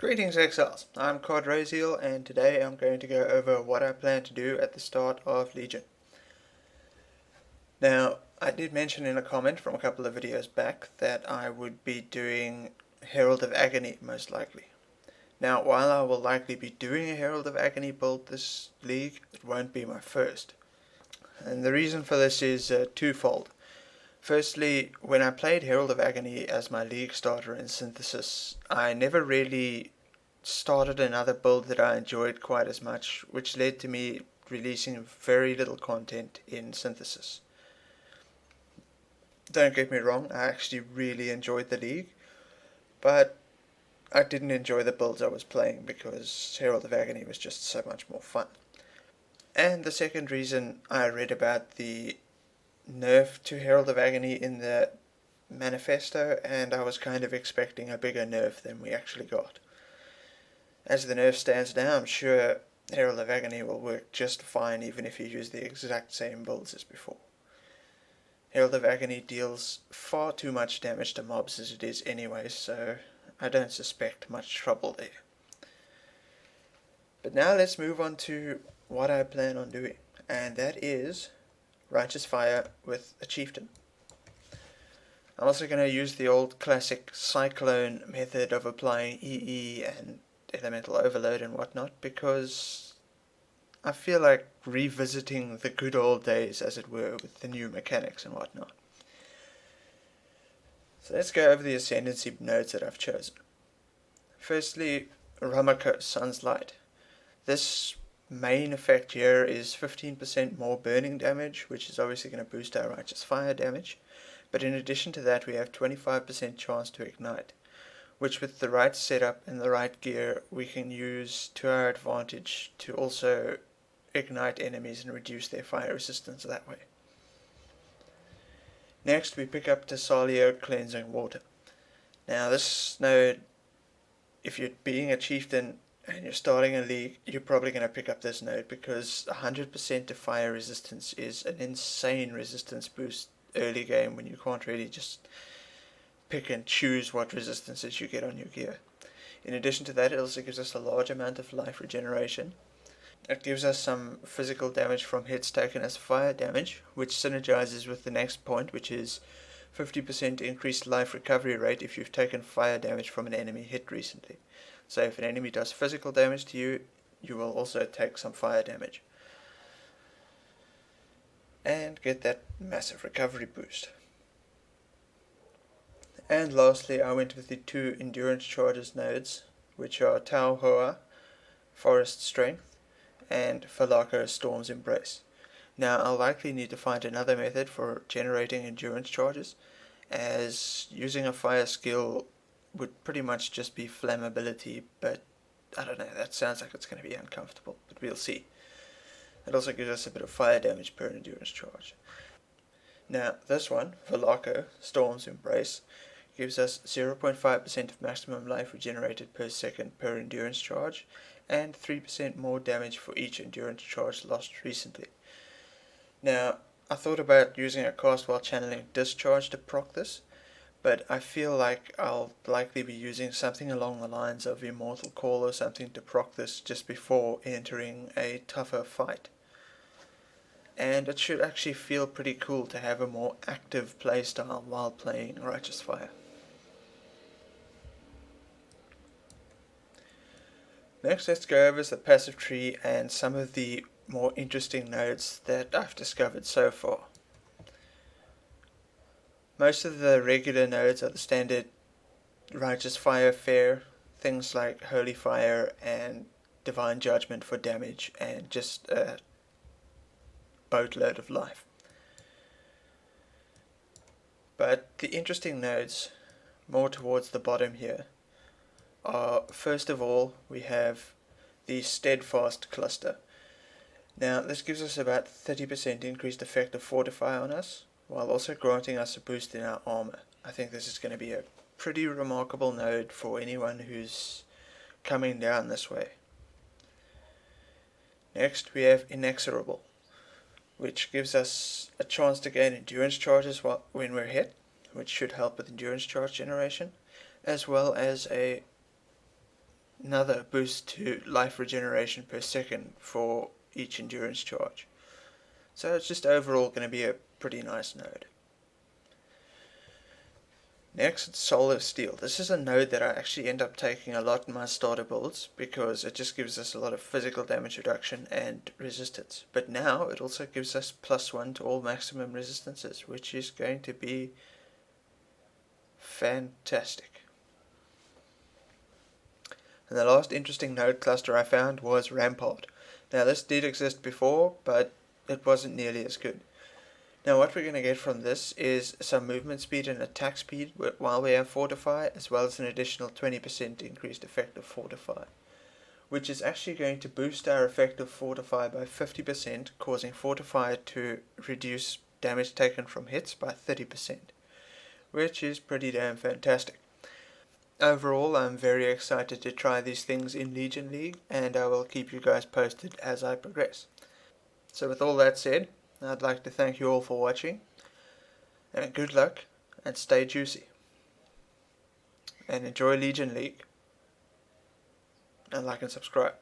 Greetings Exiles, I'm Raziel, and today I'm going to go over what I plan to do at the start of Legion. Now, I did mention in a comment from a couple of videos back that I would be doing Herald of Agony most likely. Now, while I will likely be doing a Herald of Agony build this league, it won't be my first. And the reason for this is twofold. Firstly, when I played Herald of Agony as my league starter in Synthesis, I never really started another build that I enjoyed quite as much, which led to me releasing very little content in Synthesis. Don't get me wrong, I actually really enjoyed the league, but I didn't enjoy the builds I was playing because Herald of Agony was just so much more fun. And the second reason, I read about the nerf to Herald of Agony in the manifesto, and I was kind of expecting a bigger nerf than we actually got. As the nerf stands now, I'm sure Herald of Agony will work just fine even if you use the exact same builds as before. Herald of Agony deals far too much damage to mobs as it is anyway, so I don't suspect much trouble there. But now let's move on to what I plan on doing, and that is Righteous Fire with a Chieftain. I'm also going to use the old classic Cyclone method of applying EE and Elemental Overload and whatnot, because I feel like revisiting the good old days, as it were, with the new mechanics and whatnot. So let's go over the ascendancy nodes that I've chosen. Firstly, Ramako, Sun's Light. This main effect here is 15% more burning damage, which is obviously going to boost our Righteous Fire damage, but in addition to that we have 25% chance to ignite, which with the right setup and the right gear we can use to our advantage to also ignite enemies and reduce their fire resistance that way. Next we pick up Tassalia Cleansing Water. Now this node, if you're being a Chieftain and you're starting a league, you're probably going to pick up this node because 100% to fire resistance is an insane resistance boost early game when you can't really just pick and choose what resistances you get on your gear. In addition to that, it also gives us a large amount of life regeneration. It gives us some physical damage from hits taken as fire damage, which synergizes with the next point, which is 50% increased life recovery rate if you've taken fire damage from an enemy hit recently. So if an enemy does physical damage to you, you will also take some fire damage. And get that massive recovery boost. And lastly, I went with the two endurance charges nodes, which are Tau Hoa, Forest Strength, and Falako, Storm's Embrace. Now I'll likely need to find another method for generating endurance charges, as using a fire skill would pretty much just be flammability, but I don't know, that sounds like it's going to be uncomfortable, but we'll see. It also gives us a bit of fire damage per endurance charge. Now this one, Falako, Storm's Embrace, gives us 0.5% of maximum life regenerated per second per endurance charge, and 3% more damage for each endurance charge lost recently. Now, I thought about using a cast while channeling Discharge to proc this, but I feel like I'll likely be using something along the lines of Immortal Call or something to proc this just before entering a tougher fight. And it should actually feel pretty cool to have a more active playstyle while playing Righteous Fire. Next, let's go over the passive tree and some of the more interesting nodes that I've discovered so far. Most of the regular nodes are the standard Righteous Fire fare, things like Holy Fire and Divine Judgment for damage and just a boatload of life. But the interesting nodes, more towards the bottom here, are first of all we have the Steadfast cluster. Now this gives us about 30% increased effect of Fortify on us, while also granting us a boost in our armor. I think this is going to be a pretty remarkable node for anyone who's coming down this way. Next we have Inexorable, which gives us a chance to gain endurance charges when we're hit, which should help with endurance charge generation, as well as a another boost to life regeneration per second for each endurance charge. So it's just overall going to be a pretty nice node. Next, it's Solar Steel. This is a node that I actually end up taking a lot in my starter builds because it just gives us a lot of physical damage reduction and resistance. But now it also gives us +1 to all maximum resistances, which is going to be fantastic. And the last interesting node cluster I found was Rampart. Now this did exist before, but it wasn't nearly as good. Now what we're going to get from this is some movement speed and attack speed while we have Fortify, as well as an additional 20% increased effective Fortify, which is actually going to boost our effective Fortify by 50%, causing Fortify to reduce damage taken from hits by 30%, which is pretty damn fantastic. Overall, I'm very excited to try these things in Legion League, and I will keep you guys posted as I progress. So with all that said, I'd like to thank you all for watching, and good luck, and stay juicy, and enjoy Legion League, and like and subscribe.